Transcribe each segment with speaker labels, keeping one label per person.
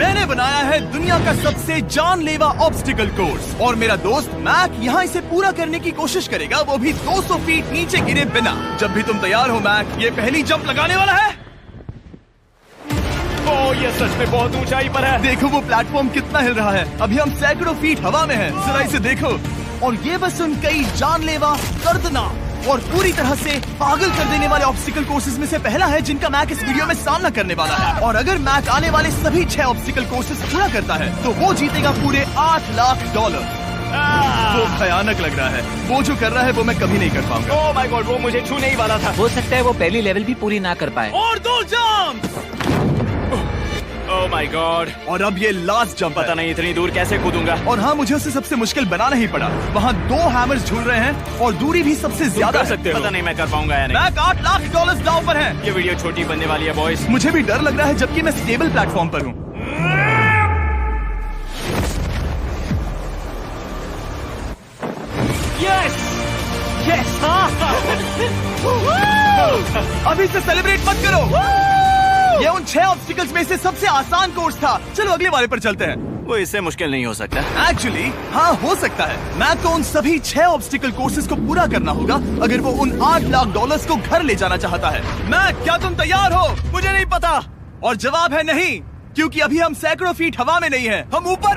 Speaker 1: मैंने बनाया है दुनिया का सबसे जानलेवा ऑब्स्टिकल कोर्स और मेरा दोस्त मैक यहाँ इसे पूरा करने की कोशिश करेगा, वो भी 200 फीट नीचे गिरे बिना। जब भी तुम तैयार हो मैक, ये पहली जंप लगाने वाला है।
Speaker 2: ओह, ये सच में बहुत ऊंचाई पर है।
Speaker 1: देखो वो प्लेटफॉर्म कितना हिल रहा है। अभी हम सैकड़ों फीट हवा में हैं। जरा इसे देखो। और ये बस उन कई जानलेवा, दर्दनाक और पूरी तरह से पागल कर देने वाले ऑब्स्टिकल कोर्सेज में से पहला है जिनका मैक इस वीडियो में सामना करने वाला है। और अगर मैक आने वाले सभी 6 ऑब्स्टिकल कोर्सेज पूरा करता है तो वो जीतेगा पूरे $8 लाख। वो भयानक लग रहा है। वो जो कर रहा है वो मैं कभी नहीं कर पाऊंगा।
Speaker 2: ओह माय गॉड, वो मुझे छूने ही वाला था।
Speaker 3: हो सकता है वो पहली लेवल भी पूरी ना कर पाए।
Speaker 1: और 2 जंप।
Speaker 2: Oh my God.
Speaker 1: और अब ये लास्ट जंप।
Speaker 2: पता नहीं इतनी दूर कैसे कूदूंगा।
Speaker 1: और हाँ, मुझे उसे सबसे मुश्किल बनाना ही पड़ा। वहाँ 2 हैमर्स झूल रहे हैं और दूरी भी सबसे ज्यादा
Speaker 2: कर सकते हो। पता नहीं मैं कर पाऊंगा या नहीं।
Speaker 1: मैक $8 लाख दांव पर है।
Speaker 2: ये वीडियो छोटी बनने वाली है बॉयज।
Speaker 1: मुझे भी डर लग रहा है जबकि मैं स्टेबल प्लेटफॉर्म पर हूँ।
Speaker 2: Yes yes.
Speaker 1: अभी से सेलिब्रेट मत करो। ये उन 6 ऑब्स्टिकल्स में से सबसे आसान कोर्स था। चलो अगले वाले पर चलते हैं।
Speaker 2: वो इससे मुश्किल नहीं हो सकता।
Speaker 1: एक्चुअली हाँ, हो सकता है। मैक को उन सभी 6 ऑब्स्टिकल कोर्सेज को पूरा करना होगा अगर वो उन $8 लाख को घर ले जाना चाहता है। मैक, क्या तुम तैयार हो?
Speaker 2: मुझे नहीं पता।
Speaker 1: और जवाब है नहीं, क्योंकि अभी हम सैकड़ों फीट हवा में नहीं हैं। हम ऊपर।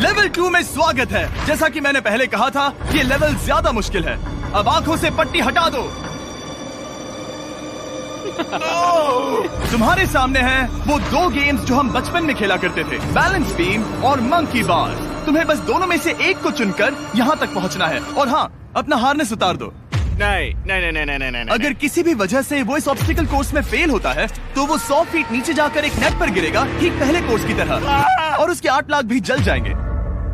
Speaker 1: लेवल 2 में स्वागत है। जैसा कि मैंने पहले कहा था, ये लेवल ज्यादा मुश्किल है। अब आंखों से पट्टी हटा दो। तुम्हारे सामने हैं वो 2 गेम्स जो हम बचपन में खेला करते थे, बैलेंस बीम और मंकी बार। तुम्हें बस दोनों में से एक को चुनकर यहाँ तक पहुँचना है। और हाँ, अपना हार्नेस उतार दो।
Speaker 2: नहीं नहीं नहीं नहीं नहीं नहीं।
Speaker 1: अगर किसी भी वजह से वो इस ऑब्स्टिकल कोर्स में फेल होता है तो वो 100 फीट नीचे जाकर एक नेट पर गिरेगा, ठीक पहले कोर्स की तरह। और उसके 8 लाख भी जल जाएंगे।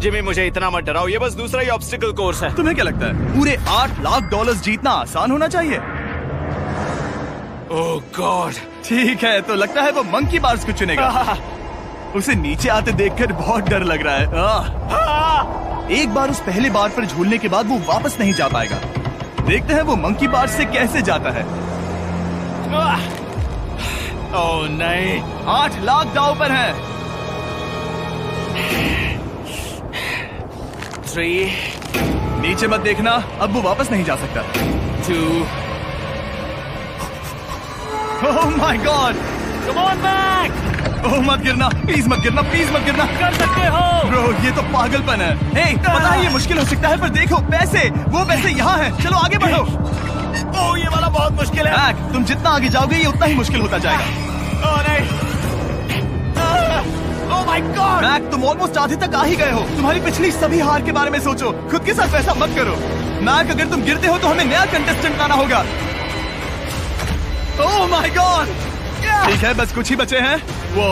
Speaker 2: जिमी, मुझे इतना मत डराओ। ये बस दूसरा ही ऑब्स्टिकल कोर्स है।
Speaker 1: तुम्हें क्या लगता है पूरे $8 लाख जीतना आसान होना चाहिए?
Speaker 2: ओह गॉड।
Speaker 1: ठीक है, तो लगता है वो मंकी बार्स को चुनेगा। उसे नीचे आते देखकर बहुत डर लग रहा है। एक बार उस पहले बार पर झूलने के बाद वो वापस नहीं जा पाएगा। देखते हैं वो मंकी बार से कैसे जाता है।
Speaker 2: ओह नहीं।
Speaker 1: 8 लाख दांव पर है।
Speaker 2: 3
Speaker 1: नीचे मत देखना, अब वो वापस नहीं जा सकता।
Speaker 2: 2
Speaker 1: oh my God.
Speaker 2: Come on back.
Speaker 1: Oh मत गिरना, प्लीज मत गिरना, प्लीज मत गिरना।
Speaker 2: कर सकते हो।
Speaker 1: ब्रो, ये तो पागलपन है। हे, पता है ये मुश्किल हो सकता है, पर देखो पैसे, वो पैसे यहाँ हैं। चलो आगे बढ़ो।
Speaker 2: ओह, ये वाला बहुत मुश्किल है।
Speaker 1: मैक, तुम जितना आगे जाओगे ये उतना ही मुश्किल होता जाएगा।
Speaker 2: ओह नहीं। ओह माय गॉड।
Speaker 1: मैक, तुम ऑलमोस्ट आधे तक आ ही गए हो। तुम्हारी पिछली सभी हार के बारे में सोचो। खुद के साथ वैसा मत करो। मैक, अगर तुम गिरते हो तो हमें नया कंटेस्टेंट लाना होगा। ओह माय गॉड। ठीक है, बस कुछ ही बचे हैं। वो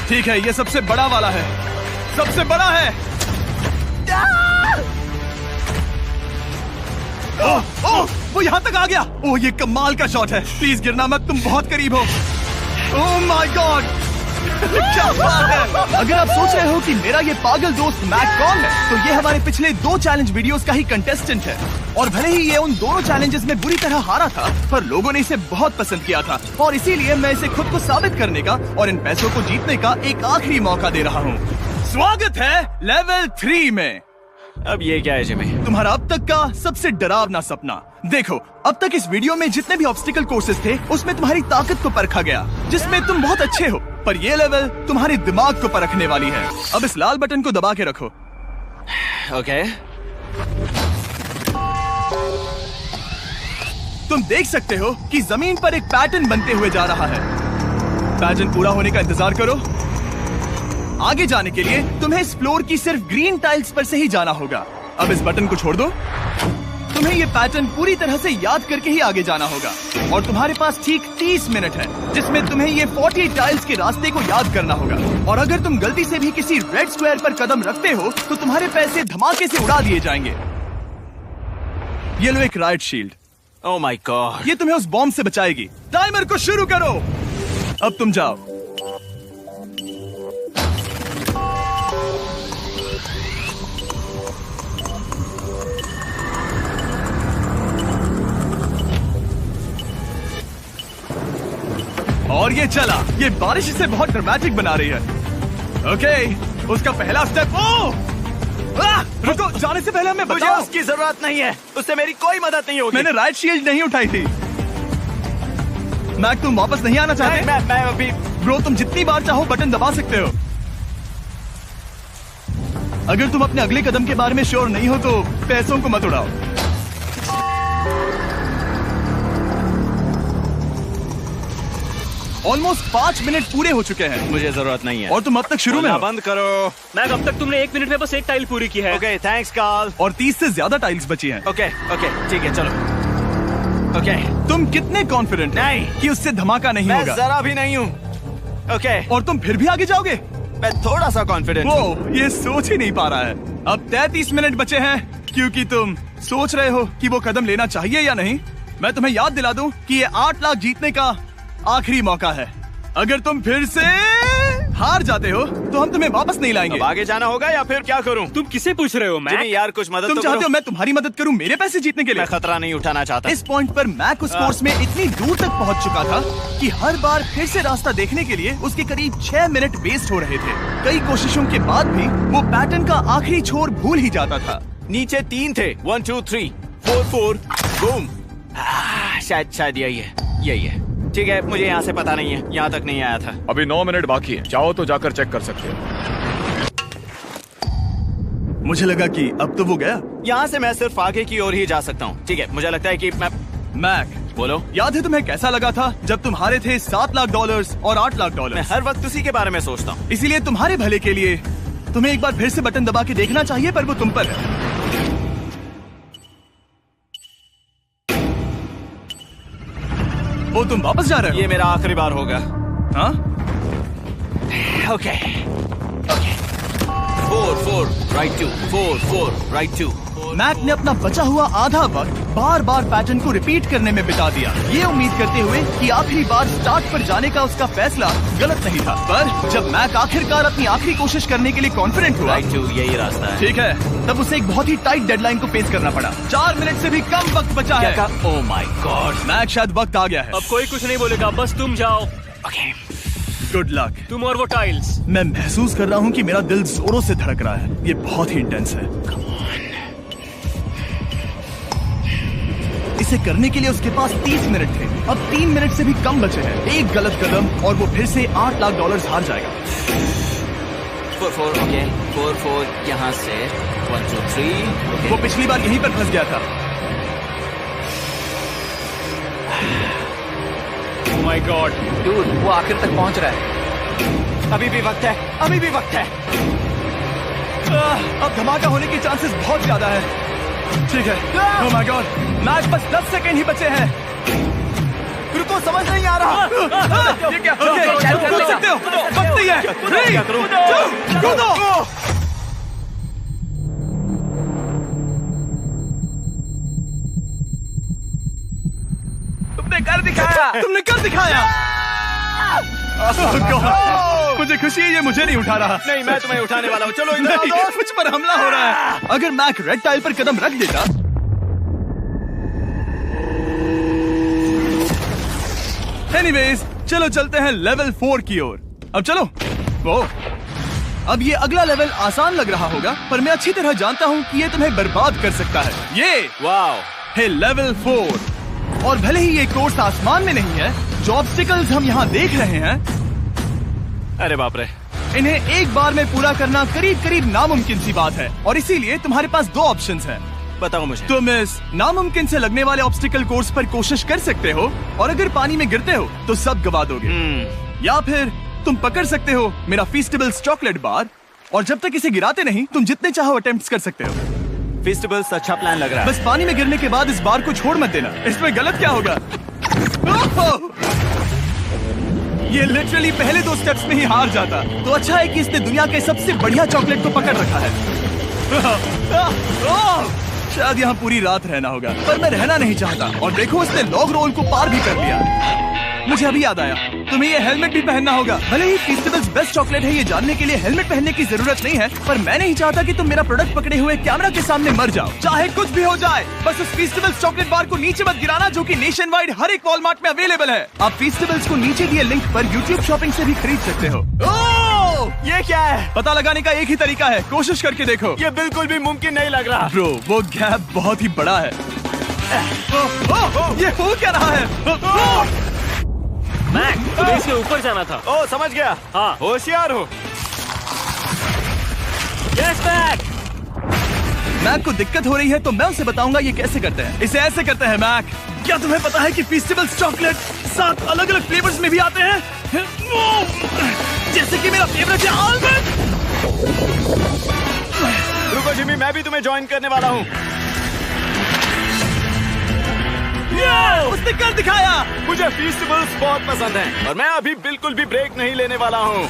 Speaker 1: ठीक है, ये सबसे बड़ा वाला है। सबसे बड़ा है। ओह ओह, वो यहाँ तक आ गया। ओह, ये कमाल का शॉट है। प्लीज गिरना मत, तुम बहुत करीब हो। Oh my God. क्या बात है। अगर आप सोच रहे हो कि मेरा ये पागल दोस्त मैक कौन है, तो ये हमारे पिछले 2 चैलेंज वीडियोस का ही कंटेस्टेंट है। और भले ही ये उन दोनों चैलेंजेस में बुरी तरह हारा था, पर लोगों ने इसे बहुत पसंद किया था और इसीलिए मैं इसे खुद को साबित करने का और इन पैसों को जीतने का एक आखिरी मौका दे रहा हूँ। स्वागत है लेवल 3 में।
Speaker 2: अब ये क्या है जिमी?
Speaker 1: तुम्हारा अब तक का सबसे डरावना सपना। देखो, अब तक इस वीडियो में जितने भी ऑब्स्टिकल कोर्सेज थे उसमें तुम्हारी ताकत को परखा गया, जिसमें तुम बहुत अच्छे हो। पर ये लेवल तुम्हारे दिमाग को परखने वाली है। अब इस लाल बटन को दबा के रखो।
Speaker 2: ओके।
Speaker 1: तुम देख सकते हो कि जमीन पर एक पैटर्न बनते हुए जा रहा है। पैटर्न पूरा होने का इंतजार करो। आगे जाने के लिए तुम्हें इस फ्लोर की सिर्फ ग्रीन टाइल्स पर से ही जाना होगा। अब इस बटन को छोड़ दो। तुम्हें ये पैटर्न पूरी तरह से याद करके ही आगे जाना होगा और तुम्हारे पास ठीक 30 मिनट है जिसमें तुम्हें ये 40 टाइल्स के रास्ते को याद करना होगा। और अगर तुम गलती से भी किसी रेड स्क्वायर पर कदम रखते हो तो तुम्हारे पैसे धमाके से उड़ा दिए जाएंगे। ये लो एक right shield.
Speaker 2: Oh my God.
Speaker 1: ये तुम्हें उस बॉम्ब से बचाएगी। टाइमर को शुरू करो। अब तुम जाओ। और ये चला। ये बारिश इसे बहुत ड्रामेटिक बना रही है। ओके, उसका पहला स्टेप। रुको, जाने से पहले हमें
Speaker 2: मुझे
Speaker 1: बताओ।
Speaker 2: उसकी जरूरत नहीं है, उससे मेरी कोई मदद नहीं होगी।
Speaker 1: मैंने राइट शील्ड नहीं उठाई थी। मैक, तुम वापस नहीं आना चाहते?
Speaker 2: मैं अभी।
Speaker 1: ब्रो, तुम जितनी बार चाहो बटन दबा सकते हो। अगर तुम अपने अगले कदम के बारे में श्योर नहीं हो तो पैसों को मत उड़ाओ। ऑलमोस्ट 5 मिनट पूरे हो चुके हैं
Speaker 2: मुझे जरूरत नहीं है।
Speaker 1: और तुम अब तक शुरू में
Speaker 2: बोलना
Speaker 1: हो।
Speaker 2: बंद करो।
Speaker 4: मैक, अब तक तुमने 1 मिनट में बस एक टाइल पूरी की है।
Speaker 2: Okay, thanks Karl.
Speaker 1: और 30 से ज्यादा टाइल्स बची हैं।
Speaker 2: ओके ओके, ठीक है, चलो। ओके,
Speaker 1: तुम कितने कॉन्फिडेंट
Speaker 2: नहीं
Speaker 1: कि उससे धमाका नहीं
Speaker 2: मैं
Speaker 1: होगा?
Speaker 2: जरा भी नहीं हूँ। ओके,
Speaker 1: और तुम फिर भी आगे जाओगे?
Speaker 2: मैं थोड़ा सा कॉन्फिडेंट हूँ।
Speaker 1: वो ये सोच ही नहीं पा रहा है। अब 33 मिनट बचे हैं क्योंकि तुम सोच रहे हो कि वो कदम लेना चाहिए या नहीं। मैं तुम्हें याद दिला दूं कि ये 8 लाख जीतने का आखिरी मौका है। अगर तुम फिर से हार जाते हो तो हम तुम्हें वापस नहीं लाएंगे।
Speaker 2: अब आगे जाना होगा या फिर क्या करूं?
Speaker 4: तुम किसे पूछ रहे हो, मैक?
Speaker 2: जिमी यार, कुछ मदद
Speaker 1: तुम
Speaker 2: तो
Speaker 1: चाहते
Speaker 2: करो।
Speaker 1: हो मैं तुम्हारी मदद करूं मेरे पैसे जीतने के लिए?
Speaker 2: मैं खतरा नहीं उठाना चाहता।
Speaker 1: इस पॉइंट पर मैक उस कोर्स में इतनी दूर तक पहुंच चुका था कि हर बार फिर से रास्ता देखने के लिए उसके करीब 6 मिनट वेस्ट हो रहे थे। कई कोशिशों के बाद भी वो पैटर्न का आखिरी छोर भूल ही जाता था।
Speaker 2: नीचे 3 थे। 1 2 3 4 4 बूम। शायद यही है। ठीक है, मुझे यहाँ से पता नहीं है, यहाँ तक नहीं आया था।
Speaker 5: अभी 9 मिनट बाकी है, चाहो तो जाकर चेक कर सकते हो।
Speaker 1: मुझे लगा कि अब तो वो गया।
Speaker 2: यहाँ से मैं सिर्फ आगे की ओर ही जा सकता हूँ। ठीक है, मुझे लगता है कि मैं।
Speaker 1: मैक,
Speaker 2: बोलो।
Speaker 1: याद है तुम्हें कैसा लगा था जब तुम हारे थे $7 लाख और $8 लाख?
Speaker 2: मैं हर वक्त उसी के बारे में सोचता हूँ।
Speaker 1: इसीलिए तुम्हारे भले के लिए तुम्हें एक बार फिर से बटन दबा के देखना चाहिए, पर वो तुम पर है। वो तुम वापस जा रहे हो?
Speaker 2: ये मेरा आखिरी बार होगा।
Speaker 1: हाँ?
Speaker 2: Okay 4 4 right 2 4 4 right 2।
Speaker 1: मैक ने अपना बचा हुआ आधा वक्त बार बार पैटर्न को रिपीट करने में बिता दिया, ये उम्मीद करते हुए कि आखिरी बार स्टार्ट पर जाने का उसका फैसला गलत नहीं था। पर जब मैक आखिरकार अपनी आखिरी कोशिश करने के लिए कॉन्फिडेंट हुआ,
Speaker 2: राइट 2 यही रास्ता है।
Speaker 1: ठीक है, तब उसे एक बहुत ही टाइट डेडलाइन को फेस करना पड़ा। 4 मिनट से भी कम वक्त बचा है।
Speaker 2: ओह माय गॉड,
Speaker 1: मैक, शायद वक्त आ गया है।
Speaker 4: अब कोई कुछ नहीं बोलेगा, बस तुम जाओ।
Speaker 2: Okay
Speaker 1: good luck.
Speaker 4: तुम और वो टाइल्स।
Speaker 1: मैं महसूस कर रहा हूँ कि मेरा दिल जोरों से धड़क रहा है। ये बहुत ही इंटेंस है। इसे करने के लिए उसके पास 30 मिनट थे। अब 3 मिनट से भी कम बचे हैं। एक गलत कदम और वो फिर से $8 लाख हार जाएगा।
Speaker 2: 4 4 ओके 4 4 यहाँ से 1 2 3।
Speaker 1: वो पिछली बार यहीं पर फंस गया था।
Speaker 4: ओह माय गॉड,
Speaker 3: डूड, वो आखिर तक पहुंच रहा है।
Speaker 2: अभी भी वक्त है, अभी भी वक्त है।
Speaker 1: अब धमाका होने के चांसेस बहुत ज्यादा है। ठीक है। ओह माय गॉड, मैच बस 10 सेकंड ही बचे हैं।
Speaker 2: रुको, समझ नहीं आ रहा।
Speaker 1: ये क्या? कूद सकते हो? वक्त नहीं है। 3 2 कूदो। तुमने कर दिखाया। Oh God, मुझे खुशी है ये मुझे नहीं उठा रहा।
Speaker 2: नहीं, मैं तुम्हें उठाने वाला हूँ। चलो इधर आओ
Speaker 1: नहीं,
Speaker 2: दोस्त।
Speaker 1: मुझ पर हमला हो रहा है। अगर मैक रेड टाइल पर कदम रख देता। एनीवेज, चलो चलते हैं लेवल 4 की ओर। अब चलो। वो अब ये अगला लेवल आसान लग रहा होगा, पर मैं अच्छी तरह जानता हूँ कि ये तुम्हें बर्बाद कर सकता है। ये
Speaker 2: वाओ
Speaker 1: है लेवल 4। और भले ही ये कोर्स आसमान में नहीं है, जो ऑब्स्टिकल्स हम यहाँ देख रहे हैं,
Speaker 2: अरे बाप रे,
Speaker 1: इन्हें एक बार में पूरा करना करीब करीब नामुमकिन सी बात है। और इसीलिए तुम्हारे पास 2 ऑप्शंस हैं।
Speaker 2: बताओ मुझे।
Speaker 1: तुम इस नामुमकिन से लगने वाले ऑब्स्टिकल कोर्स पर कोशिश कर सकते हो, और अगर पानी में गिरते हो तो सब गवा दोगे। या फिर तुम पकड़ सकते हो मेरा फीस्टेबल्स चॉकलेट बार, और जब तक इसे गिराते नहीं तुम जितने चाहो अटेम्प्ट्स कर सकते हो।
Speaker 2: फेस्टिवल्स अच्छा प्लान लग रहा है।
Speaker 1: बस पानी में गिरने के बाद इस बार को छोड़ मत देना। इसमें गलत क्या होगा? ओह! ये लिटरली पहले 2 स्टेप्स में ही हार जाता। तो अच्छा है कि इसने दुनिया के सबसे बढ़िया चॉकलेट को पकड़ रखा है। शायद यहाँ पूरी रात रहना होगा, पर मैं रहना नहीं चाहता। और देखो, इसने लॉग रोल को पार भी कर लिया। मुझे अभी याद आया, तुम्हें ये हेलमेट भी पहनना होगा। भले ही फीस्टेबल्स बेस्ट चॉकलेट है ये जानने के लिए हेलमेट पहनने की जरूरत नहीं है, पर मैं नहीं चाहता कि तुम मेरा प्रोडक्ट पकड़े हुए कैमरा के सामने मर जाओ। चाहे कुछ भी हो जाए, बस उस फीस्टेबल्स चॉकलेट बार को नीचे मत गिराना, जो कि नेशन वाइड हर एक वॉलमार्ट में अवेलेबल है। आप फीस्टेबल्स को नीचे दिए लिंक पर यूट्यूब शॉपिंग से भी खरीद सकते हो।
Speaker 2: ये क्या है?
Speaker 1: पता लगाने का एक ही तरीका है, कोशिश करके देखो।
Speaker 2: ये बिल्कुल भी मुमकिन नहीं लग रहा।
Speaker 1: ब्रो, वो गैप बहुत ही बड़ा है। ये हो क्या रहा है?
Speaker 4: मैक, तुम्हें इसके ऊपर जाना था।
Speaker 2: ओ, समझ गया।
Speaker 4: हाँ।
Speaker 2: होशियार हो।
Speaker 4: Yes Mac.
Speaker 1: मैक को दिक्कत हो रही है तो मैं उसे बताऊंगा ये कैसे करते हैं। इसे ऐसे करते हैं मैक। क्या तुम्हें पता है कि फीस्टेबल्स चॉकलेट 7 अलग अलग फ्लेवर्स में भी आते हैं? जैसे कि मेरा फेवरेट है आलमंड।
Speaker 2: रुको जिमी, मैं भी तुम्हें ज्वाइन करने वाला हूँ।
Speaker 1: उसने कर दिखाया।
Speaker 2: मुझे फीस्टेबल्स बहुत पसंद हैं और मैं अभी बिल्कुल भी ब्रेक नहीं लेने वाला हूँ।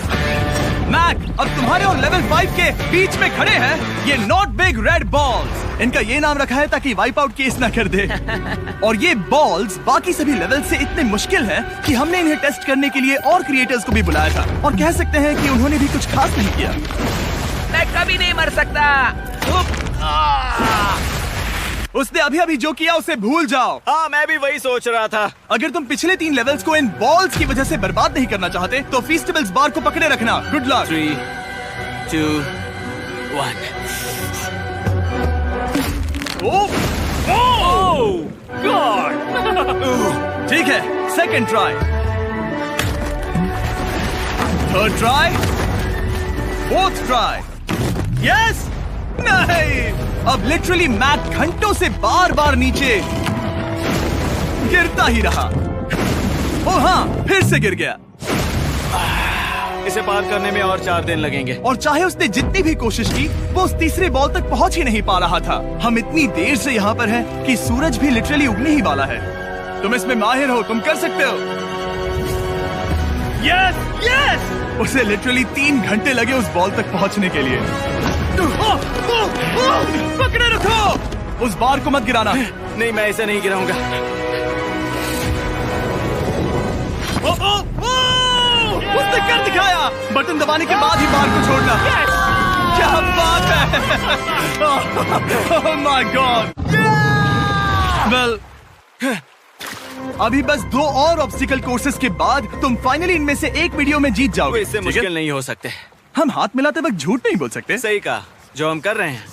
Speaker 1: मैक, अब तुम्हारे और लेवल 5 के बीच में खड़े हैं ये नॉट बिग रेड बॉल्स। इनका ये नाम रखा है ताकि वाइप आउट केस ना कर दे। और ये बॉल्स बाकी सभी लेवल से इतने मुश्किल हैं कि हमने इन्हें टेस्ट करने के लिए और क्रिएटर्स को भी बुलाया था, और कह सकते हैं कि उन्होंने भी कुछ खास नहीं किया।
Speaker 3: मैं कभी नहीं मर सकता।
Speaker 1: उसने अभी अभी जो किया उसे भूल जाओ।
Speaker 2: हाँ, मैं भी वही सोच रहा था।
Speaker 1: अगर तुम पिछले 3 लेवल्स को इन बॉल्स की वजह से बर्बाद नहीं करना चाहते तो फीस्टेबल्स बार को पकड़े रखना। Good luck.
Speaker 2: 3, 2, 1।
Speaker 1: ठीक है, second try, third try, fourth try. Yes, नहीं, अब लिटरली मैक घंटों से बार बार नीचे गिरता ही रहा। ओ हाँ, फिर से गिर गया।
Speaker 2: इसे पार करने में और 4 दिन लगेंगे।
Speaker 1: और चाहे उसने जितनी भी कोशिश की, वो उस तीसरे बॉल तक पहुंच ही नहीं पा रहा था। हम इतनी देर से यहाँ पर हैं कि सूरज भी लिटरली उगने ही वाला है। तुम इसमें माहिर हो, तुम कर सकते हो। Yes, yes! उसे लिटरली 3 घंटे लगे उस बॉल तक पहुंचने के लिए। पकड़े रखो, उस बार को मत गिराना।
Speaker 2: नहीं, मैं इसे नहीं गिराऊंगा।
Speaker 1: उसने कर दिखाया। बटन दबाने के बाद ही बार को छोड़ना। क्या बात है। ओह माय गॉड। वेल, अभी बस 2 और ऑब्स्टिकल कोर्सेस के बाद तुम फाइनली इनमें से एक वीडियो में जीत जाओगे।
Speaker 2: इससे मुश्किल नहीं हो सकते।
Speaker 1: हम हाथ मिलाते वक्त झूठ नहीं बोल सकते।
Speaker 2: सही कहा, जो हम कर रहे हैं।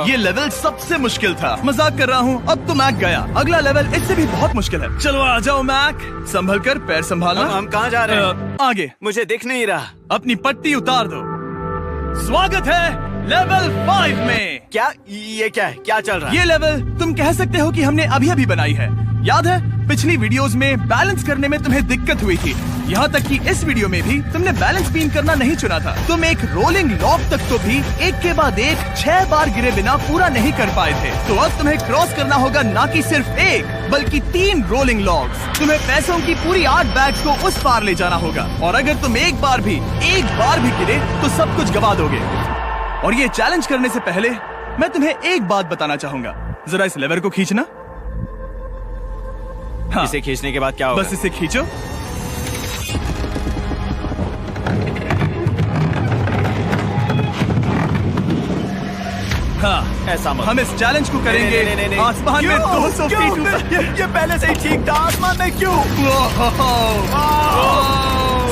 Speaker 1: ये लेवल सबसे मुश्किल था। मजाक कर रहा हूँ, अब तो मैक गया। अगला लेवल इससे भी बहुत मुश्किल है। चलो आ जाओ मैक, संभल कर, पैर संभालना।
Speaker 2: हम कहाँ जा रहे हैं?
Speaker 1: आगे।
Speaker 2: मुझे दिख नहीं रहा।
Speaker 1: अपनी पट्टी उतार दो। स्वागत है लेवल 5 में।
Speaker 2: क्या ये क्या है? क्या चल रहा है?
Speaker 1: ये लेवल तुम कह सकते हो कि हमने अभी अभी बनाई है। याद है पिछली वीडियोस में बैलेंस करने में तुम्हें दिक्कत हुई थी, यहाँ तक कि इस वीडियो में भी तुमने बैलेंस बीम करना नहीं चुना था। तुम एक रोलिंग लॉग तक तो भी एक के बाद एक 6 बार गिरे बिना पूरा नहीं कर पाए थे। तो अब तुम्हें क्रॉस करना होगा ना कि सिर्फ 1 बल्कि 3 रोलिंग लॉग्स। तुम्हें पैसों की पूरी 8 बैग्स को उस पार ले जाना होगा, और अगर तुम एक बार भी गिरे तो सब कुछ गवा दोगे। और ये चैलेंज करने से पहले मैं तुम्हें एक बात बताना चाहूंगा। जरा इस लेवर को खींचना। हाँ,
Speaker 2: इसे खींचने के बाद क्या होगा?
Speaker 1: बस इसे खींचो। हाँ,
Speaker 2: ऐसा मत।
Speaker 1: हम इस चैलेंज को करेंगे
Speaker 2: नहीं।
Speaker 1: आसमान में 200 फीट ऊपर।
Speaker 2: ये पहले से ही ठीक था। आसमान में क्यों?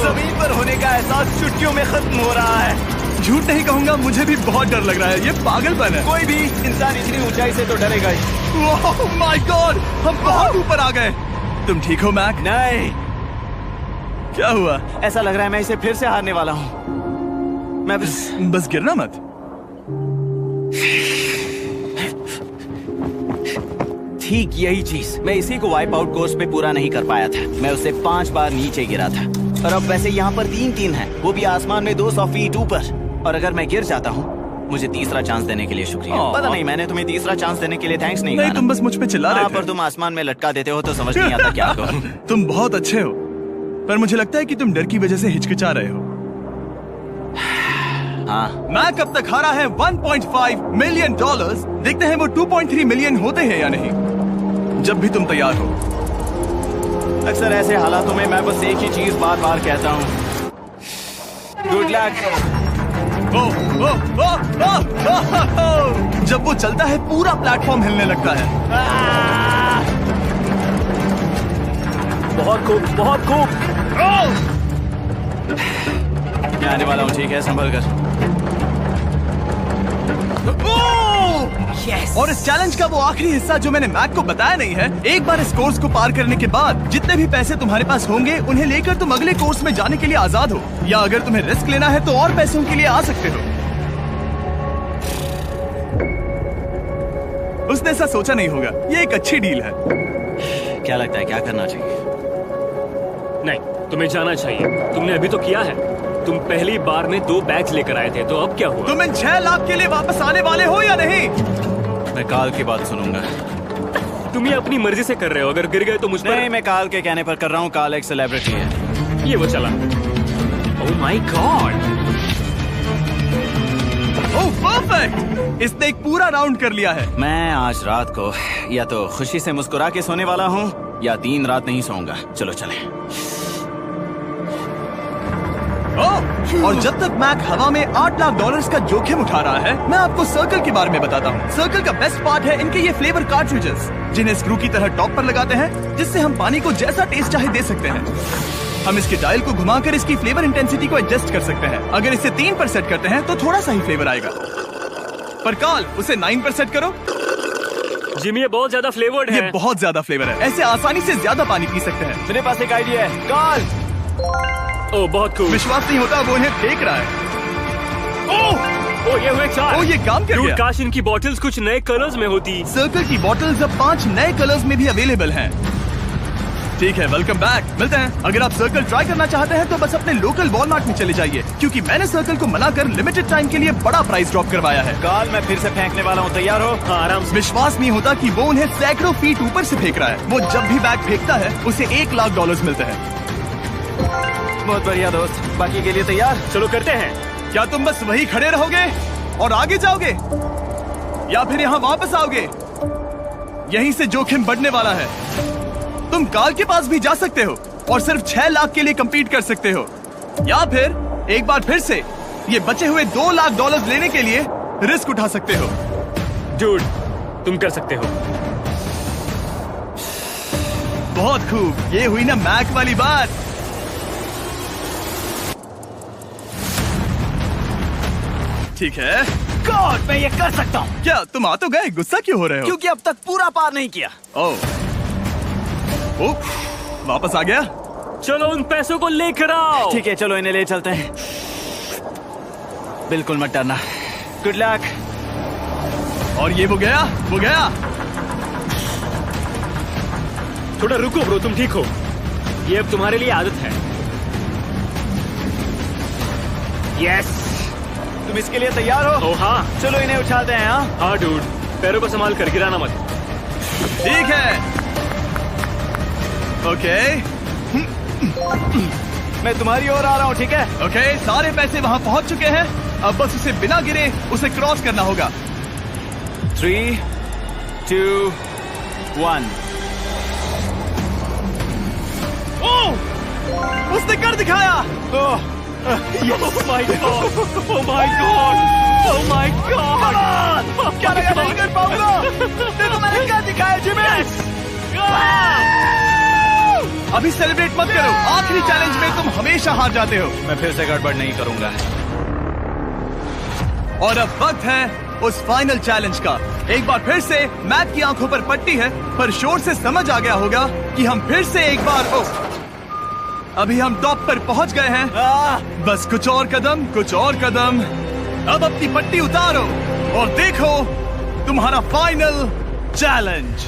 Speaker 2: जमीन पर होने का एहसास चुटकियों में खत्म हो रहा है।
Speaker 1: झूठ नहीं कहूंगा, मुझे भी बहुत डर लग रहा है। ये पागलपन है।
Speaker 2: कोई भी इंसान इतनी ऊंचाई से तो डरेगा ही।
Speaker 1: ओह माय गॉड, हम बहुत ऊपर आ गए। तुम ठीक हो मैक?
Speaker 2: नहीं,
Speaker 1: क्या हुआ?
Speaker 2: ऐसा लग रहा है मैं इसे फिर से हारने वाला हूँ। मैं
Speaker 1: बस गिरना मत।
Speaker 2: ठीक यही चीज मैं इसी को वाइप आउट कोर्स पे पूरा नहीं कर पाया था। मैं उससे 5 बार नीचे गिरा था, और अब वैसे यहाँ पर 3 है, वो भी आसमान में 200 फीट ऊपर। और अगर मैं गिर जाता हूँ, मुझे तीसरा चांस देने के लिए शुक्रिया। पता नहीं मैंने तुम्हें तीसरा चांस देने के लिए थैंक्स नहीं कहा।
Speaker 1: तुम बस मुझ पे चिल्ला रहे थे।
Speaker 2: पर तुम आसमान में लटका देते हो तो समझ नहीं आता क्या करूं।
Speaker 1: तुम बहुत अच्छे हो, पर मुझे लगता है कि तुम डर की वजह से हिचकिचा रहे हो।
Speaker 2: हाँ,
Speaker 1: मैक अब तक हारा है $1.5 मिलियन। देखते हैं वो 2.3 मिलियन होते हैं या नहीं। जब भी तुम तैयार हो।
Speaker 2: अक्सर ऐसे हालातों में मैं बस एक ही चीज बार बार कहता हूँ, गुड लक।
Speaker 1: जब वो चलता है पूरा प्लेटफॉर्म हिलने लगता है।
Speaker 4: बहुत खूब, बहुत खूब।
Speaker 2: मैं आने वाला हूँ, ठीक है, संभल कर।
Speaker 1: Yes. और इस चैलेंज का वो आखिरी हिस्सा जो मैंने मैक को बताया नहीं है, एक बार इस कोर्स को पार करने के बाद जितने भी पैसे तुम्हारे पास होंगे उन्हें लेकर तुम अगले कोर्स में जाने के लिए आजाद हो, या अगर तुम्हें रिस्क लेना है तो और पैसों के लिए आ सकते हो। उसने ऐसा सोचा नहीं होगा, ये एक अच्छी डील है।
Speaker 2: क्या लगता है क्या करना चाहिए?
Speaker 4: नहीं, तुम्हें जाना चाहिए। तुमने अभी तो किया है। तुम पहली बार में 2 बैग्स लेकर आए थे, तो अब क्या हुआ?
Speaker 1: तुम इन 6 लाख के लिए वापस आने वाले हो या नहीं?
Speaker 2: मैं काल की बात सुनूंगा।
Speaker 4: तुम ये अपनी मर्जी से कर रहे हो, अगर गिर गए तो मुझ पर।
Speaker 2: नहीं, मैं काल के कहने पर कर रहा हूँ। काल एक सेलिब्रिटी है।
Speaker 4: ये वो चला। ओह माय गॉड।
Speaker 1: ओह परफेक्ट, इसने एक पूरा राउंड कर लिया है।
Speaker 2: मैं आज रात को या तो खुशी से मुस्कुरा के सोने वाला हूँ या 3 रात नहीं सोऊंगा। चलो चलें।
Speaker 1: और जब तक मैक हवा में $8 लाख का जोखिम उठा रहा है, मैं आपको सर्कल के बारे में बताता हूँ। सर्कल का बेस्ट पार्ट है इनके ये फ्लेवर कार्ट्रिजेस, जिन्हें स्क्रू की तरह टॉप पर लगाते हैं, जिससे हम पानी को जैसा टेस्ट चाहे दे सकते हैं। हम इसके डायल को घुमाकर इसकी फ्लेवर इंटेंसिटी को एडजस्ट कर सकते हैं। अगर इसे 3 पर सेट करते हैं तो थोड़ा सा ही फ्लेवर आएगा, पर काल उसे 9 पर सेट करो।
Speaker 4: जिमी, ये बहुत ज्यादा फ्लेवर्ड है।
Speaker 1: ये बहुत ज्यादा फ्लेवर है, ऐसे आसानी से ज्यादा पानी पी सकते हैं।
Speaker 2: मेरे पास एक आइडिया है। काल,
Speaker 4: ओह बहुत खूब।
Speaker 1: विश्वास नहीं होता, वो उन्हें फेंक रहा है।
Speaker 4: ओह ये हुए 4।
Speaker 1: ओह, ये काम कर गया।
Speaker 4: काश इनकी बॉटल्स कुछ नए कलर्स में होती।
Speaker 1: सर्कल की बॉटल्स अब 5 नए कलर्स में भी अवेलेबल हैं। ठीक है, वेलकम बैक। मिलते हैं। अगर आप सर्कल ट्राई करना चाहते हैं तो बस अपने लोकल वॉलमार्ट में चले जाइए, क्योंकि मैंने सर्कल को मना कर लिमिटेड टाइम के लिए बड़ा प्राइस ड्रॉप करवाया है।
Speaker 2: काल, मैं फिर से फेंकने वाला हूँ, तैयार हो?
Speaker 4: हाँ, आराम से।
Speaker 1: विश्वास नहीं होता कि वो उन्हें सैकड़ों फीट ऊपर से फेंक रहा है। वो जब भी बैग फेंकता है उसे $1 लाख मिलते हैं।
Speaker 2: बहुत बढ़िया दोस्त, बाकी के लिए तैयार?
Speaker 4: चलो करते हैं।
Speaker 1: क्या तुम बस वही खड़े रहोगे और आगे जाओगे, या फिर यहाँ वापस आओगे? यहीं से जोखिम बढ़ने वाला है। तुम काल के पास भी जा सकते हो और सिर्फ 6 लाख के लिए compete कर सकते हो, या फिर एक बार फिर से ये बचे हुए $2 लाख लेने के लिए रिस्क उठा सकते हो।
Speaker 4: डूड, तुम कर सकते हो।
Speaker 1: बहुत खूब, ये हुई ना मैक वाली बात। ठीक है।
Speaker 2: गॉड, मैं ये कर सकता हूँ।
Speaker 1: क्या तुम आ तो गए, गुस्सा क्यों हो रहे हो?
Speaker 2: क्योंकि अब तक पूरा पार नहीं किया।
Speaker 1: ओह, वापस आ गया।
Speaker 4: चलो उन पैसों को लेकर आओ।
Speaker 2: ठीक है, चलो इन्हें ले चलते हैं। बिल्कुल मत डरना। Good luck.
Speaker 1: और ये वो गया।
Speaker 4: थोड़ा रुको ब्रो, तुम ठीक हो? ये अब तुम्हारे लिए आदत है। यस।
Speaker 2: तुम इसके लिए तैयार हो?
Speaker 4: ओह हाँ।
Speaker 2: चलो इन्हें उठाते हैं।
Speaker 4: हाँ डूड, पैरों को संभाल कर, गिराना मत।
Speaker 1: ठीक है। ओके,
Speaker 2: मैं तुम्हारी ओर आ रहा हूँ, ठीक है?
Speaker 1: ओके, सारे पैसे वहाँ पहुँच चुके हैं। अब बस उसे बिना गिरे उसे क्रॉस करना होगा।
Speaker 2: 3, 2, 1।
Speaker 1: ओह, उसने कर दिखाया।
Speaker 4: Oh my God! Oh my God! Oh my God!
Speaker 1: क्या लगा नहीं कर पाऊंगा? देखो मैंने क्या दिखाया जिमी। अभी सेलिब्रेट मत करो, आखिरी चैलेंज में तुम हमेशा हार जाते हो।
Speaker 2: मैं फिर से गड़बड़ नहीं करूंगा।
Speaker 1: और अब वक्त है उस फाइनल चैलेंज का। एक बार फिर से मैक की आंखों पर पट्टी है, पर शोर से समझ आ गया होगा कि हम फिर से एक बार अभी हम टॉप पर पहुंच गए हैं। बस कुछ और कदम। अब अपनी पट्टी उतारो और देखो तुम्हारा फाइनल चैलेंज।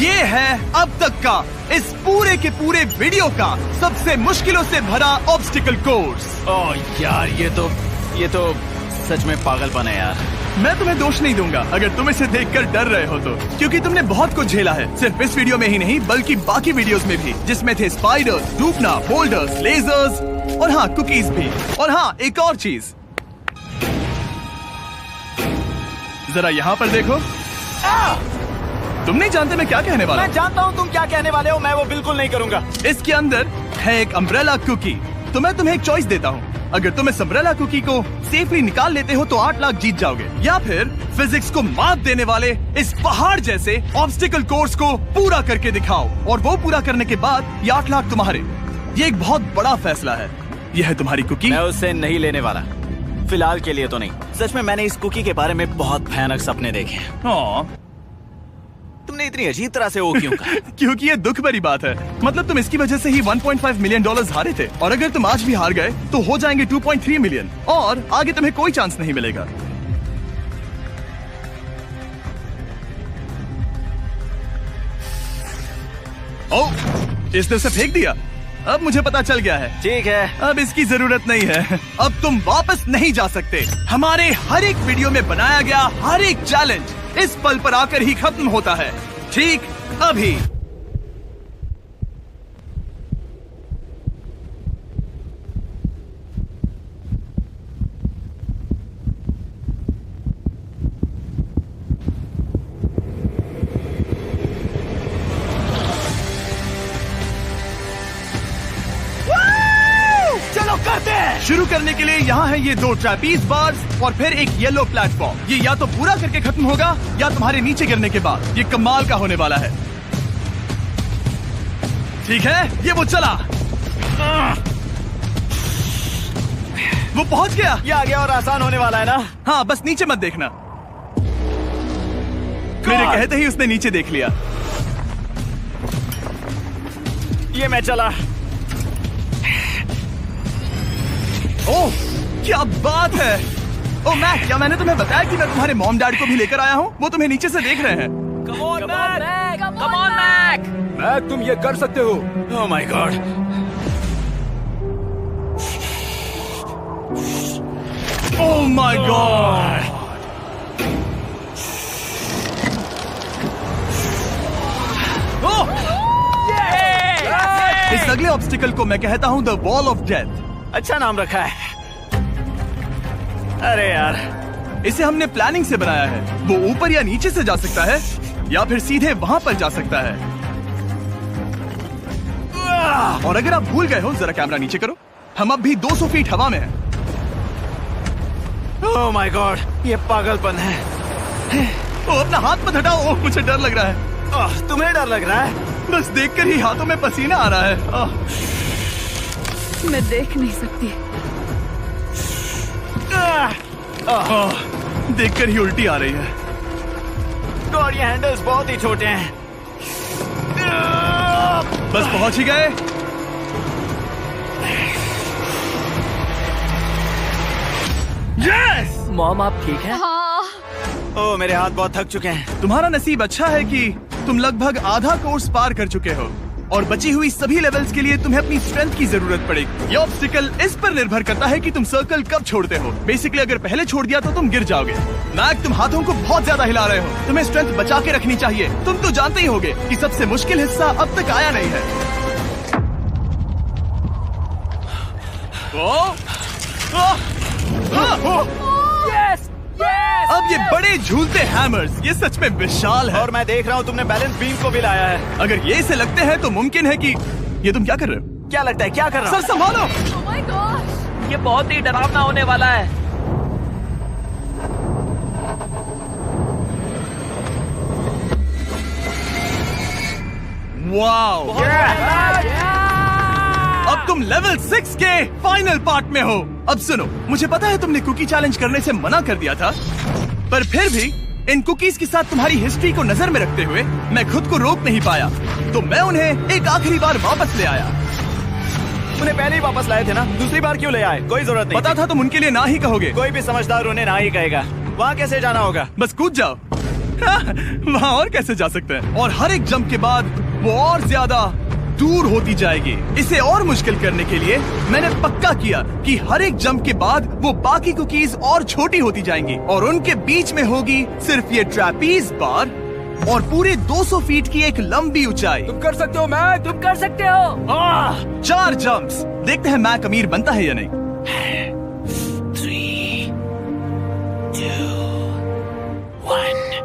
Speaker 1: ये है अब तक का इस पूरे के पूरे वीडियो का सबसे मुश्किलों से भरा ऑब्स्टिकल कोर्स।
Speaker 2: ओह यार, ये तो सच में पागलपन है यार।
Speaker 1: मैं तुम्हें दोष नहीं दूंगा अगर तुम इसे देखकर डर रहे हो तो, क्योंकि तुमने बहुत कुछ झेला है, सिर्फ इस वीडियो में ही नहीं बल्कि बाकी वीडियोस में भी, जिसमें थे स्पाइडर्स, डूबना, बोल्डर्स, लेजर्स और हाँ कुकीज भी। और हाँ, एक और चीज, जरा यहाँ पर देखो। तुम नहीं जानते मैं क्या कहने वाला
Speaker 2: मैं जानता हूँ तुम क्या कहने वाले हो, मैं वो बिल्कुल नहीं करूंगा।
Speaker 1: हूँ। इसके अंदर है एक अम्ब्रेला कुकी। तो मैं तुम्हें एक चॉइस देता हूँ। अगर तुम इस अम्ब्रेला कुकी को सेफली निकाल लेते हो तो 8 लाख जीत जाओगे, या फिर फिजिक्स को मात देने वाले इस पहाड़ जैसे ऑब्स्टिकल कोर्स को पूरा करके दिखाओ, और वो पूरा करने के बाद ये 8 लाख तुम्हारे। ये एक बहुत बड़ा फैसला है। यह है तुम्हारी कुकी।
Speaker 2: मैं उससे नहीं लेने वाला, फिलहाल के लिए तो नहीं। सच में मैंने इस कुकी के बारे में बहुत भयानक सपने देखे हैं।
Speaker 1: हाँ,
Speaker 2: तुमने इतनी अजीब तरह से वो क्यों कहा?
Speaker 1: क्योंकि ये दुख भरी बात है। मतलब तुम इसकी वजह से ही 1.5 मिलियन डॉलर्स हारे थे, और अगर तुम आज भी हार गए तो हो जाएंगे 2.3 मिलियन, और आगे तुम्हें कोई चांस नहीं मिलेगा। ओह, इसने उसे फेंक दिया। अब मुझे पता चल गया है।
Speaker 2: ठीक है,
Speaker 1: अब इसकी जरूरत नहीं है। अब तुम वापस नहीं जा सकते। हमारे हर एक वीडियो में बनाया गया हर एक चैलेंज इस पल पर आकर ही खत्म होता है, ठीक अभी।
Speaker 2: चलो करते हैं।
Speaker 1: शुरू करने के लिए यहाँ है ये 2 ट्रैपीज बार्स और फिर एक येलो प्लेटफॉर्म। ये या तो पूरा करके खत्म होगा या तुम्हारे नीचे गिरने के बाद। ये कमाल का होने वाला है। ठीक है, ये वो चला, वो पहुंच गया।
Speaker 2: ये आगे और आसान होने वाला है ना?
Speaker 1: हाँ, बस नीचे मत देखना। मेरे कहते ही उसने नीचे देख लिया।
Speaker 2: ये मैं चला।
Speaker 1: ओह, क्या बात है। ओह मैक, क्या मैंने तुम्हें बताया कि मैं तुम्हारे मॉम डैड को भी लेकर आया हूँ? वो तुम्हें नीचे से देख रहे हैं।
Speaker 3: Come on Mac, come on Mac.
Speaker 5: Mac, तुम ये कर सकते हो।
Speaker 2: Oh my god.
Speaker 1: Oh my god. इस अगले ऑब्स्टिकल को मैं कहता हूँ द वॉल ऑफ डेथ।
Speaker 2: अच्छा नाम रखा है। अरे यार,
Speaker 1: इसे हमने प्लानिंग से बनाया है। वो ऊपर या नीचे से जा सकता है, या फिर सीधे वहां पर जा सकता है। और अगर आप भूल गए हो, जरा कैमरा नीचे करो। हम अब भी 200 फीट हवा में हैं।
Speaker 2: ओह माय गॉड, ये पागलपन है।
Speaker 1: ओ, अपना हाथ मत हटाओ। ओह, मुझे डर लग रहा है।
Speaker 2: तुम्हें डर लग रहा है?
Speaker 1: बस देखकर ही हाथों में पसीना आ रहा है।
Speaker 6: मैं देख नहीं सकती।
Speaker 1: देखकर ही उल्टी आ रही है।
Speaker 2: गॉड, ये हैंडल्स बहुत ही छोटे हैं।
Speaker 1: बस पहुंच ही गए। यस!
Speaker 3: मॉम, आप ठीक है?
Speaker 6: हाँ,
Speaker 2: ओह, मेरे हाथ बहुत थक चुके हैं।
Speaker 1: तुम्हारा नसीब अच्छा है कि तुम लगभग आधा कोर्स पार कर चुके हो, और बची हुई सभी लेवल्स के लिए तुम्हें अपनी स्ट्रेंथ की जरूरत पड़ेगी। ये ऑब्स्टिकल इस पर निर्भर करता है कि तुम सर्कल कब छोड़ते हो। बेसिकली अगर पहले छोड़ दिया तो तुम गिर जाओगे। मैक, तुम हाथों को बहुत ज्यादा हिला रहे हो। तुम्हें स्ट्रेंथ बचा के रखनी चाहिए। तुम तो जानते ही होगे कि सबसे मुश्किल हिस्सा अब तक आया नहीं है।
Speaker 3: Yes, yes.
Speaker 1: अब ये बड़े झूलते हैमर्स, ये सच में विशाल है।
Speaker 2: और मैं देख रहा हूँ तुमने बैलेंस बीम को भी लाया है।
Speaker 1: अगर ये इसे लगते हैं तो मुमकिन है कि ये तुम क्या कर रहे हो?
Speaker 2: क्या लगता है, क्या कर रहा
Speaker 1: सर
Speaker 2: हूँ?
Speaker 1: संभालो।
Speaker 6: oh my gosh!
Speaker 3: ये बहुत ही डरावना होने वाला है।
Speaker 1: वाओ! अब तुम लेवल 6 के फाइनल पार्ट में हो। अब सुनो, मुझे पता है तुमने कुकी चैलेंज करने से मना कर दिया था, पर फिर भी इन कुकीज के साथ तुम्हारी हिस्ट्री को नजर में रखते हुए मैं खुद को रोक नहीं पाया, तो मैं उन्हें एक आखिरी बार वापस ले आया।
Speaker 2: उन्हें पहले ही वापस लाए थे ना, दूसरी बार क्यों ले आए? कोई जरूरत नहीं।
Speaker 1: पता था तुम उनके लिए ना ही कहोगे।
Speaker 2: कोई भी समझदार उन्हें ना ही कहेगा। वहाँ कैसे जाना होगा?
Speaker 1: बस कूद जाओ। वहाँ और कैसे जा सकते हैं? और हर एक जंप के बाद वो और ज्यादा दूर होती जाएगी। इसे और मुश्किल करने के लिए मैंने पक्का किया कि हर एक जंप के बाद वो बाकी कुकीज और छोटी होती जाएंगी, और उनके बीच में होगी सिर्फ ये ट्रैपीज बार और पूरे 200 फीट की एक लंबी ऊंचाई।
Speaker 5: तुम कर सकते हो मैक।
Speaker 3: तुम कर सकते हो।
Speaker 1: 4 जंप्स। देखते हैं मैक अमीर बनता है या नहीं।
Speaker 2: 3, 2, 1।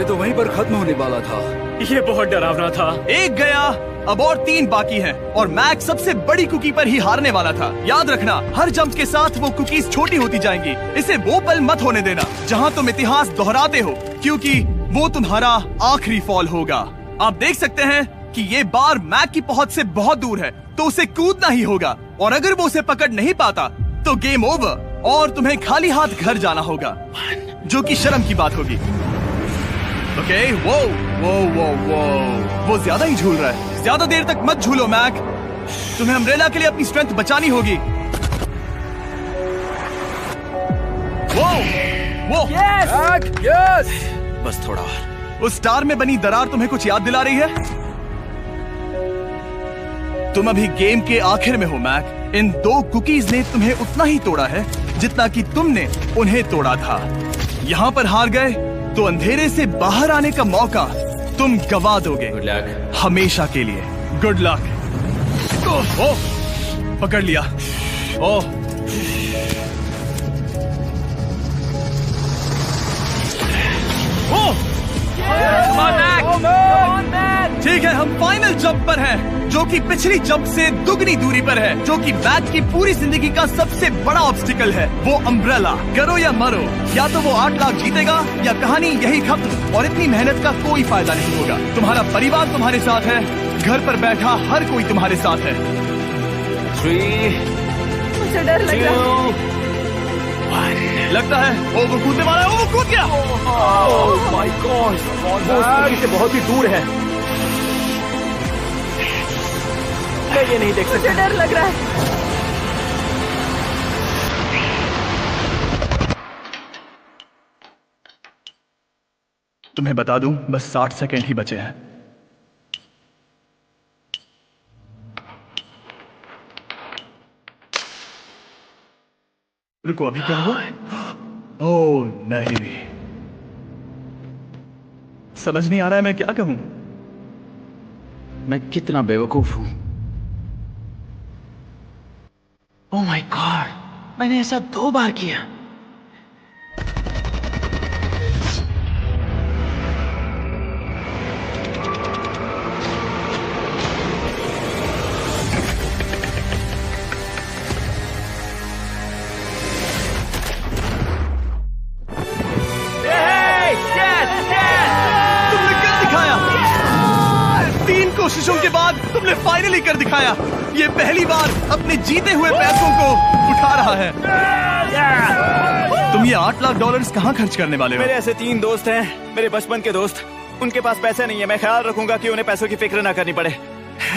Speaker 7: तो वहीं पर खत्म होने वाला था।
Speaker 4: ये बहुत डरावना था।
Speaker 1: एक गया, अब और 3 बाकी हैं और मैक सबसे बड़ी कुकी पर ही हारने वाला था। याद रखना, हर जंप के साथ वो कुकीज छोटी होती जाएंगी। इसे वो पल मत होने देना जहां तुम इतिहास दोहराते हो, क्योंकि वो तुम्हारा आखिरी फॉल होगा। आप देख सकते हैं कि ये बार मैक की पहुंच से बहुत दूर है, तो उसे कूदना ही होगा। और अगर वो उसे पकड़ नहीं पाता तो गेम ओवर और तुम्हें खाली हाथ घर जाना होगा, जो कि शर्म की बात होगी। ओके, वो ज्यादा ही झूल रहा है। ज्यादा देर तक मत झूलो मैक, तुम्हें अम्ब्रेला के लिए अपनी स्ट्रेंथ बचानी होगी। वो
Speaker 7: यस।
Speaker 2: बस थोड़ा और।
Speaker 1: उस स्टार में बनी दरार तुम्हें कुछ याद दिला रही है? तुम अभी गेम के आखिर में हो मैक। इन 2 कुकीज ने तुम्हें उतना ही तोड़ा है जितना कि तुमने उन्हें तोड़ा था। यहाँ पर हार गए तो अंधेरे से बाहर आने का मौका तुम गवा दोगे।
Speaker 2: Good luck.
Speaker 1: हमेशा के लिए गुड लक। ओह, पकड़ लिया। ओह, ठीक है, हम फाइनल जंप पर हैं, जो कि पिछली जंप से दुगनी दूरी पर है, जो कि मैक की पूरी जिंदगी का सबसे बड़ा ऑब्स्टिकल है, वो अम्ब्रेला। करो या मरो, या तो वो 8 लाख जीतेगा या कहानी यही खत्म और इतनी मेहनत का कोई फायदा नहीं होगा। तुम्हारा परिवार तुम्हारे साथ है, घर पर बैठा हर कोई तुम्हारे साथ है।
Speaker 2: 3,
Speaker 6: मुझे डर लग रहा है।
Speaker 2: 2, 1।
Speaker 1: लगता है वो कूदने वाला है। वो कूद गया।
Speaker 7: ओह माय गॉड, वो स्थिति से बहुत ही दूर है। मैं ये नहीं देख
Speaker 6: मुझे डर लग रहा है।
Speaker 1: तुम्हें बता दूं, बस 60 सेकेंड ही बचे हैं। रुको, अभी क्या हुआ? ओह नहीं, समझ नहीं आ रहा है मैं क्या कहूं।
Speaker 2: मैं कितना बेवकूफ हूं। ओह माय गॉड, मैंने ऐसा 2 बार किया।
Speaker 1: तुमने कर दिखाया। 3 कोशिशों के बाद तुमने फाइनली कर दिखाया। ये पहली बार अपने जीते हुए पैसों को उठा रहा है। तुम ये $8 लाख कहाँ खर्च करने वाले हो?
Speaker 2: मेरे ऐसे 3 दोस्त हैं, मेरे बचपन के दोस्त। उनके पास पैसे नहीं है। मैं ख्याल रखूंगा कि उन्हें पैसों की फिक्र ना करनी पड़े।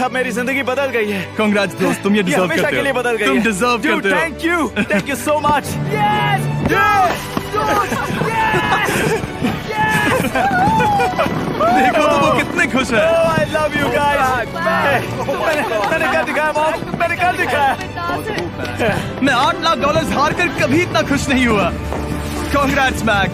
Speaker 2: अब मेरी जिंदगी बदल गई है।
Speaker 1: कांग्रेट्स दोस्त, तुम ये डिजर्व
Speaker 2: हमेशा
Speaker 1: करते
Speaker 2: के लिए
Speaker 1: हो।
Speaker 2: बदल गई
Speaker 1: तुम
Speaker 2: है।
Speaker 1: डिजर्व करते हो।
Speaker 2: Thank you so much.
Speaker 1: देखो तो वो कितने खुश है।
Speaker 2: I love you guys. मैंने कर दिखाया मॉम, मैंने कर दिखाया।
Speaker 1: मैं $8 लाख हार कर कभी इतना खुश नहीं हुआ। Congrats Mac.